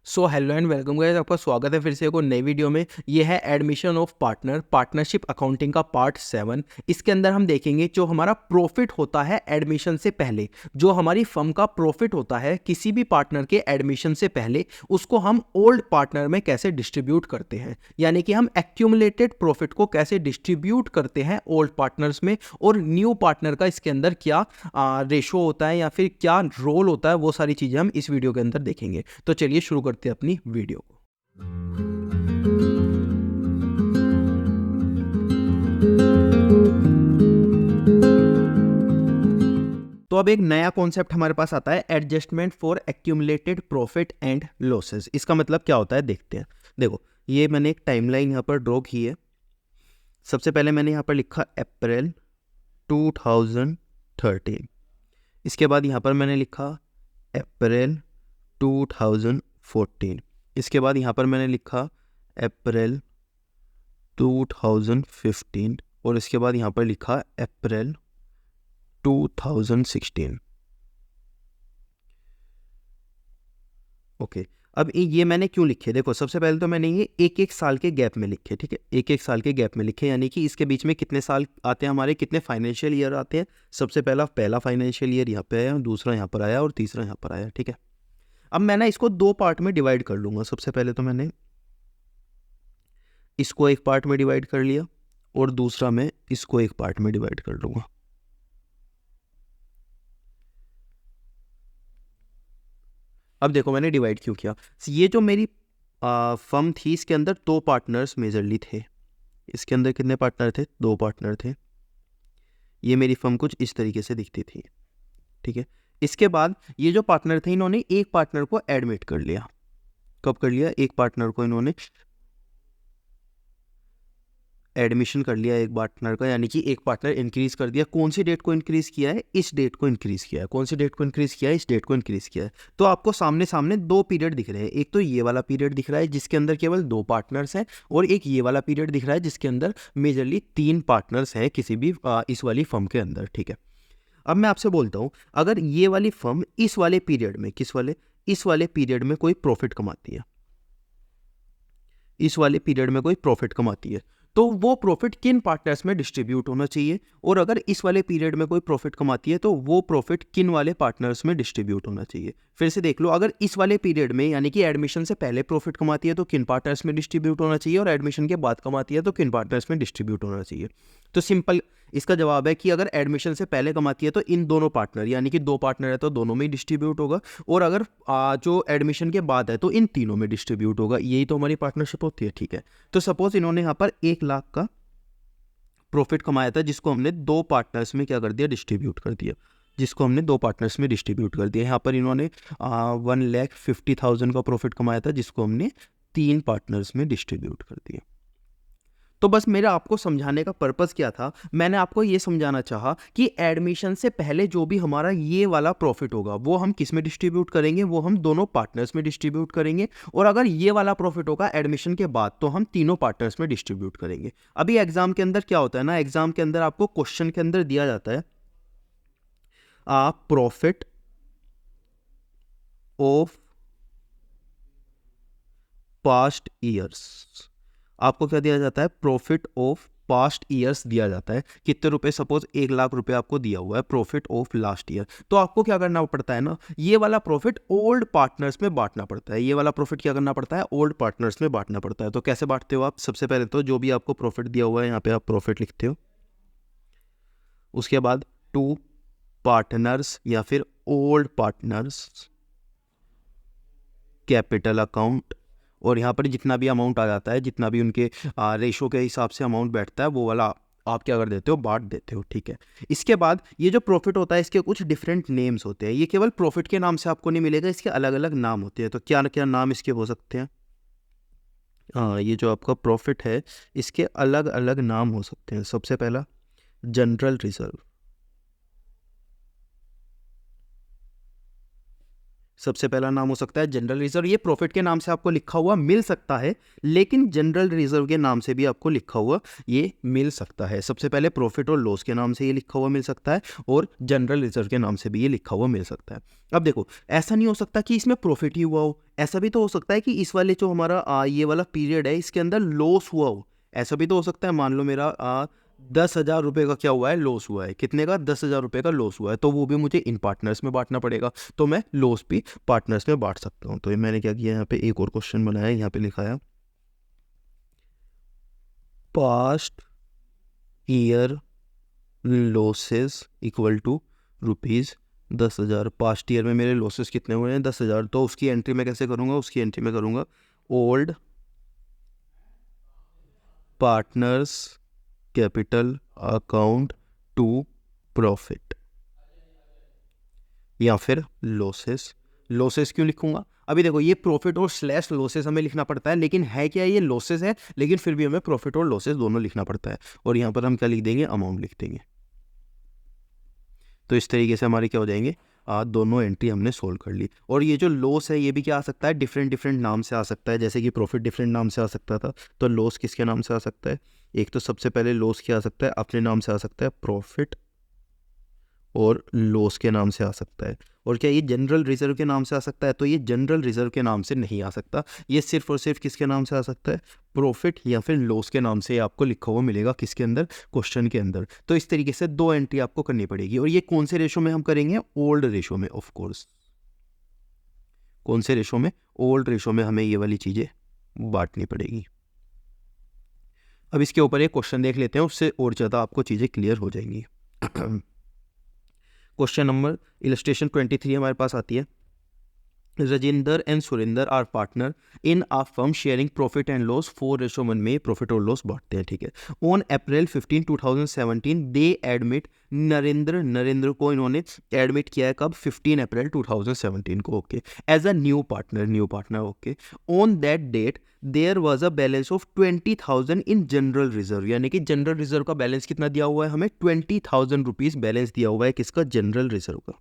So hello and welcome guys, आपका स्वागत है फिर से एक और नई वीडियो में। ये है admission of partner partnership accounting का पार्ट 7। इसके अंदर हम देखेंगे जो हमारा प्रॉफिट होता है एडमिशन से पहले, जो हमारी फर्म का प्रॉफिट होता है किसी भी पार्टनर के एडमिशन से पहले, उसको हम ओल्ड पार्टनर में कैसे डिस्ट्रीब्यूट करते हैं, यानी कि हम एक्यूमुलेटेड प्रॉफिट को कैसे डिस्ट्रीब्यूट करते हैं ओल्ड पार्टनर्स में, और न्यू पार्टनर का इसके अंदर क्या रेशो होता है या फिर क्या रोल होता है, वो सारी चीज़ें हम इस वीडियो के अंदर देखेंगे। तो चलिए शुरू करते हैं अपनी वीडियो को। तो अब एक नया कॉन्सेप्ट हमारे पास आता है, adjustment for accumulated profit and losses. इसका मतलब क्या होता है देखते हैं। देखो, ये मैंने एक टाइमलाइन यहाँ पर ड्रॉ की है। सबसे पहले मैंने यहाँ पर लिखा अप्रैल 2013। इसके बाद यहाँ पर मैंने लिखा अप्रैल 2014। इसके बाद यहाँ पर मैंने लिखा अप्रैल 2015 और इसके बाद यहाँ पर लिखा अप्रैल 2016। ओके, अब ये मैंने क्यों लिखे, देखो सबसे पहले तो मैंने ये एक एक साल के गैप में लिखे, ठीक है, एक एक साल के गैप में लिखे, यानी कि इसके बीच में कितने साल आते हैं हमारे, कितने फाइनेंशियल ईयर आते हैं। सबसे पहला फाइनेंशियल ईयर यहाँ पे आया, दूसरा यहाँ पर आया और तीसरा यहाँ पर आया, ठीक है। अब मैं ना इसको दो पार्ट में डिवाइड कर लूँगा। सबसे पहले तो मैंने इसको एक पार्ट में डिवाइड कर लिया और दूसरा मैं इसको एक पार्ट में डिवाइड कर लूँगा। अब देखो मैंने डिवाइड क्यों किया। ये जो मेरी फर्म थी, इसके अंदर दो पार्टनर्स मेजरली थे। इसके अंदर कितने पार्टनर थे? दो पार्टनर थे। ये मेरी फर्म कुछ इस तरीके से दिखती थी, ठीक है। इसके बाद ये जो पार्टनर थे, इन्होंने एक पार्टनर को एडमिट कर लिया। कब कर लिया? एक पार्टनर को इन्होंने एडमिशन कर लिया, एक पार्टनर का, यानी कि एक पार्टनर इंक्रीज कर दिया। कौन सी डेट को इंक्रीज किया है? इस डेट को इंक्रीज किया है। कौन सी डेट को इंक्रीज किया है? इस डेट को इंक्रीज किया है। तो आपको सामने सामने दो पीरियड दिख रहे हैं। एक तो ये वाला पीरियड दिख रहा है जिसके अंदर केवल दो पार्टनर्स हैं, और एक ये वाला पीरियड दिख रहा है जिसके अंदर मेजरली तीन पार्टनर्स हैं किसी भी इस वाली फर्म के अंदर, ठीक है। अब मैं आपसे बोलता हूँ, अगर ये वाली फर्म इस वाले पीरियड में, इस वाले पीरियड में कोई प्रॉफिट कमाती है, इस वाले पीरियड में कोई प्रॉफिट कमाती है, तो वो प्रॉफिट किन पार्टनर्स में डिस्ट्रीब्यूट होना चाहिए? और अगर इस वाले पीरियड में कोई प्रॉफिट कमाती है तो वो प्रॉफिट किन वाले पार्टनर्स में डिस्ट्रीब्यूट होना चाहिए? फिर से देख लो, अगर इस वाले पीरियड में यानी कि एडमिशन से पहले प्रॉफिट कमाती है तो किन पार्टनर्स में डिस्ट्रीब्यूट होना चाहिए, और एडमिशन के बाद कमाती है तो किन पार्टनर्स में डिस्ट्रीब्यूट होना चाहिए? तो सिंपल इसका जवाब है कि अगर एडमिशन से पहले कमाती है तो इन दोनों पार्टनर, यानी कि दो पार्टनर है तो दोनों में ही डिस्ट्रीब्यूट होगा, और अगर जो एडमिशन के बाद है तो इन तीनों में डिस्ट्रीब्यूट होगा। यही तो हमारी पार्टनरशिप होती है, ठीक है। तो सपोज इन्होंने यहाँ पर 1 लाख का प्रॉफिट कमाया था, जिसको हमने दो पार्टनर्स में क्या कर दिया? डिस्ट्रीब्यूट कर दिया। जिसको हमने दो पार्टनर्स में डिस्ट्रीब्यूट कर दिया। यहाँ पर इन्होंने 1,50,000 का प्रॉफिट कमाया था, जिसको हमने तीन पार्टनर्स में डिस्ट्रीब्यूट कर दिया। तो बस मेरा आपको समझाने का पर्पस क्या था, मैंने आपको ये समझाना चाहा कि एडमिशन से पहले जो भी हमारा ये वाला प्रॉफिट होगा वो हम किस में डिस्ट्रीब्यूट करेंगे? वो हम दोनों पार्टनर्स में डिस्ट्रीब्यूट करेंगे। और अगर ये वाला प्रॉफिट होगा एडमिशन के बाद तो हम तीनों पार्टनर्स में डिस्ट्रीब्यूट करेंगे। अभी एग्जाम के अंदर क्या होता है ना, एग्जाम के अंदर आपको क्वेश्चन के अंदर दिया जाता है प्रॉफिट ऑफ पास्ट ईयर्स। आपको क्या दिया जाता है? प्रॉफिट ऑफ पास्ट ईयर्स दिया जाता है। कितने रुपए? सपोज 1 लाख रुपए आपको दिया हुआ है प्रॉफिट ऑफ लास्ट ईयर। तो आपको क्या करना पड़ता है ना, ये वाला प्रॉफिट ओल्ड पार्टनर्स में बांटना पड़ता है। ये वाला प्रॉफिट क्या करना पड़ता है? ओल्ड पार्टनर्स में बांटना पड़ता है। तो कैसे बांटते हो आप? सबसे पहले तो जो भी आपको प्रॉफिट दिया हुआ है यहाँ पे आप प्रॉफिट लिखते हो, उसके बाद टू पार्टनर्स या फिर ओल्ड पार्टनर्स कैपिटल अकाउंट, और यहाँ पर जितना भी अमाउंट आ जाता है, जितना भी उनके रेशो के हिसाब से अमाउंट बैठता है, वो वाला आप क्या कर देते हो? बांट देते हो, ठीक है। इसके बाद ये जो प्रॉफिट होता है इसके कुछ डिफरेंट नेम्स होते हैं। ये केवल प्रॉफिट के नाम से आपको नहीं मिलेगा, इसके अलग अलग नाम होते हैं। तो क्या क्या नाम इसके हो सकते हैं? ये जो आपका प्रॉफिट है इसके अलग अलग नाम हो सकते हैं। सबसे पहला जनरल रिजर्व, सबसे पहला नाम हो सकता है जनरल रिजर्व, ये प्रॉफिट के नाम से आपको लिखा हुआ मिल सकता है, लेकिन जनरल रिजर्व के नाम से भी आपको लिखा हुआ ये मिल सकता है। सबसे पहले प्रॉफिट और लॉस के नाम से ये लिखा हुआ मिल सकता है, और जनरल रिजर्व के नाम से भी ये लिखा हुआ मिल सकता है। अब देखो, ऐसा नहीं हो सकता कि इसमें प्रॉफिट ही हुआ हो, ऐसा भी तो हो सकता है कि इस वाले जो हमारा ये वाला पीरियड है इसके अंदर लॉस हुआ हो, ऐसा भी तो हो सकता है। मान लो मेरा 10,000 रुपये का क्या हुआ है, लॉस हुआ है, कितने का, 10,000 रुपये का लॉस हुआ है, तो वो भी मुझे इन पार्टनर्स में बांटना पड़ेगा, तो मैं लॉस भी पार्टनर्स में बांट सकता हूँ। तो ये मैंने क्या किया, यहाँ पे एक और क्वेश्चन बनाया, यहाँ पे लिखा है past year losses equal to ₹10,000। Past year में मेरे लॉसेस कितने हुए हैं, 10,000। तो उसकी एंट्री मैं कैसे करूँगा, उसकी एंट्री में करूँगा old partners capital account to profit, या फिर लॉसेस। लॉसेस क्यों लिखूंगा, अभी देखो ये प्रॉफिट और स्लैश लॉसेस हमें लिखना पड़ता है, लेकिन है क्या, ये लॉसेस है, लेकिन फिर भी हमें प्रॉफिट और लॉसेस दोनों लिखना पड़ता है, और यहाँ पर हम क्या लिख देंगे, अमाउंट लिख देंगे। तो इस तरीके से हमारे क्या हो जाएंगे, दोनों एंट्री हमने सोल्व कर ली। और ये जो लॉस है ये भी क्या आ सकता है, डिफरेंट डिफरेंट नाम से आ सकता है, जैसे कि प्रॉफिट डिफरेंट नाम से आ सकता था, तो लॉस किसके नाम से आ सकता है, एक तो सबसे पहले लॉस क्या आ सकता है, अपने नाम से आ सकता है प्रॉफिट, और लॉस के नाम से आ सकता है। और क्या ये जनरल रिजर्व के नाम से आ सकता है, तो ये जनरल रिजर्व के नाम से नहीं आ सकता, ये सिर्फ और सिर्फ किसके नाम से आ सकता है, प्रॉफिट या फिर लॉस के नाम से आपको लिखा हुआ मिलेगा, किसके अंदर, क्वेश्चन के अंदर। तो इस तरीके से दो एंट्री आपको करनी पड़ेगी, और ये कौन से रेशो में हम करेंगे, ओल्ड रेशो में, ऑफ कोर्स। कौन से रेशो में, ओल्ड रेशो में हमें ये वाली चीज़ें बांटनी पड़ेगी। अब इसके ऊपर एक क्वेश्चन देख लेते हैं, उससे और ज़्यादा आपको चीज़ें क्लियर हो जाएंगी। क्वेश्चन नंबर इलस्ट्रेशन 23 हमारे पास आती है, Rajendra and Surendra are partner in a firm sharing profit and loss 4:1 में प्रॉफिट और लॉस बांटते हैं, ठीक है। On April 15, 2017 they admit Narendra को इन्होंने एडमिट किया है कब, 15 अप्रैल 2017 को, okay, as a new partner, okay. On that date there was a balance of 20,000 in general reserve, यानी कि जनरल रिजर्व का बैलेंस कितना दिया हुआ है हमें, 20,000 रुपीज बैलेंस दिया हुआ है, किसका, जनरल रिजर्व का।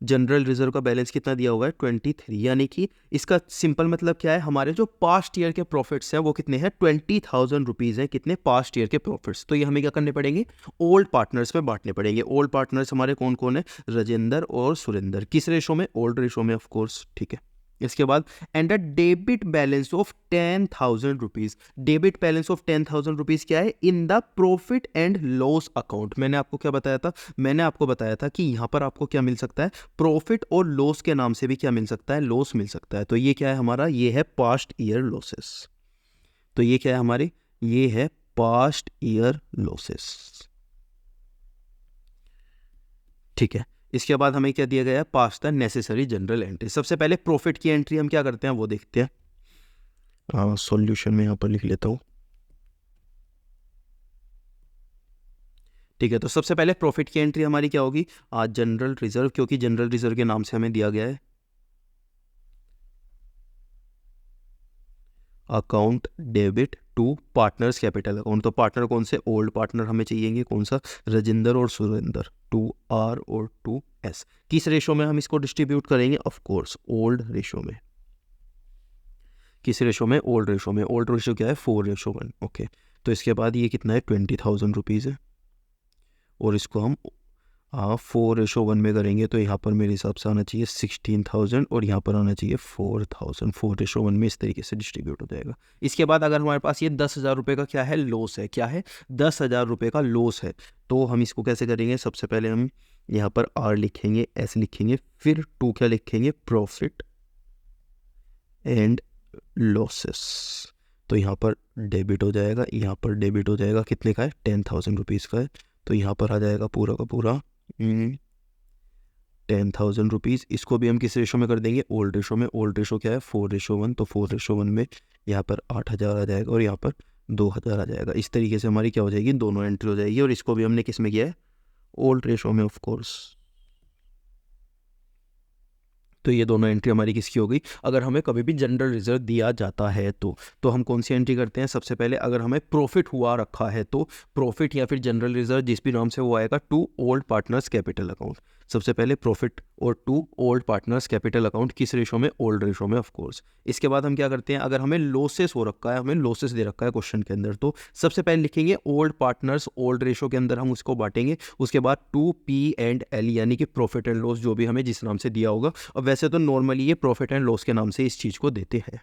जनरल रिजर्व का बैलेंस कितना दिया हुआ है, 23, यानी कि इसका सिंपल मतलब क्या है, हमारे जो पास्ट ईयर के प्रॉफिट्स हैं वो कितने हैं, 20,000 रुपीज़ हैं, कितने, पास्ट ईयर के प्रॉफिट्स। तो ये हमें क्या करने पड़ेंगे, ओल्ड पार्टनर्स में बांटने पड़ेंगे। ओल्ड पार्टनर्स हमारे कौन कौन है, राजेंद्र और सुरेंद्र, किस रेशो में, ओल्ड रेशो में, ऑफ कोर्स, ठीक है। इसके बाद and a debit balance of 10,000 rupees, debit balance of 10,000 rupees क्या है, in the profit and loss account. मैंने आपको क्या बताया था, मैंने आपको बताया था कि यहां पर आपको क्या मिल सकता है, प्रॉफिट और लॉस के नाम से भी क्या मिल सकता है, लॉस मिल सकता है। तो ये क्या है हमारा, ये है पास्ट ईयर लॉसेस। तो ये क्या है हमारी, ये है पास्ट ईयर लॉसेस, ठीक है। इसके बाद हमें क्या दिया गया है, पास द नेसेसरी जनरल एंट्री। सबसे पहले प्रॉफिट की एंट्री हम क्या करते हैं वो देखते हैं, सॉल्यूशन में यहाँ पर लिख लेता हूँ, ठीक है। तो सबसे पहले प्रॉफिट की एंट्री हमारी क्या होगी, जनरल रिजर्व, क्योंकि जनरल रिजर्व के नाम से हमें दिया गया है, account debit to partners capital account. तो पार्टनर कौन से, ओल्ड पार्टनर हमें चाहिए, कौन सा, राजेंद्र और सुरेंद्र, 2R और 2S। किस रेशो में हम इसको डिस्ट्रीब्यूट करेंगे, ऑफ कोर्स ओल्ड रेशो में। किस रेशो में, ओल्ड रेशो में। ओल्ड रेशो क्या है, 4:1, ओके। तो इसके बाद ये कितना है, 20,000 रुपीज़ है, और इसको हम 4:1 में करेंगे, तो यहाँ पर मेरे हिसाब से आना चाहिए 16,000, और यहाँ पर आना चाहिए 4,000, 4:1 में इस तरीके से डिस्ट्रीब्यूट हो जाएगा। इसके बाद अगर हमारे पास ये 10,000 रुपये का क्या है, लॉस है, क्या है, 10,000 रुपये का लॉस है, तो हम इसको कैसे करेंगे, सबसे पहले हम यहाँ पर R लिखेंगे, S लिखेंगे, फिर 2 क्या लिखेंगे, प्रॉफिट एंड लॉसेस। तो यहाँ पर डेबिट हो जाएगा, यहाँ पर डेबिट हो जाएगा, कितने का है, 10,000 रुपीज़ का है, तो यहाँ पर आ जाएगा पूरा का पूरा 10,000 रुपीज़। इसको भी हम किस रेशो में कर देंगे, ओल्ड रेशो में। ओल्ड रेशो क्या है, 4:1, तो 4:1 में यहाँ पर 8,000 आ जाएगा, और यहाँ पर 2,000 आ जाएगा। इस तरीके से हमारी क्या हो जाएगी, दोनों एंट्री हो जाएगी, और इसको भी हमने किस में किया है, ओल्ड रेशो में, ऑफ कोर्स। तो ये दोनों एंट्री हमारी किसकी हो गई, अगर हमें कभी भी जनरल रिजर्व दिया जाता है तो हम कौन सी एंट्री करते हैं, सबसे पहले अगर हमें प्रॉफिट हुआ रखा है तो प्रॉफिट या फिर जनरल रिजर्व जिस भी नाम से वो आएगा, to old partners capital account. सबसे पहले प्रॉफिट और to old partners capital account किस रेशो में, ओल्ड रेशो में ऑफ कोर्स। इसके बाद हम क्या करते हैं, अगर हमें लॉसेस हो रखा है, हमें लॉसेस दे रखा है क्वेश्चन के अंदर, तो सबसे पहले लिखेंगे ओल्ड पार्टनर्स ओल्ड रेशो के अंदर हम उसको बांटेंगे। उसके बाद 2P&L यानी कि प्रॉफिट एंड लॉस जो भी हमें जिस नाम से दिया होगा, और वैसे तो नॉर्मली ये प्रॉफिट एंड लॉस के नाम से इस चीज़ को देते हैं।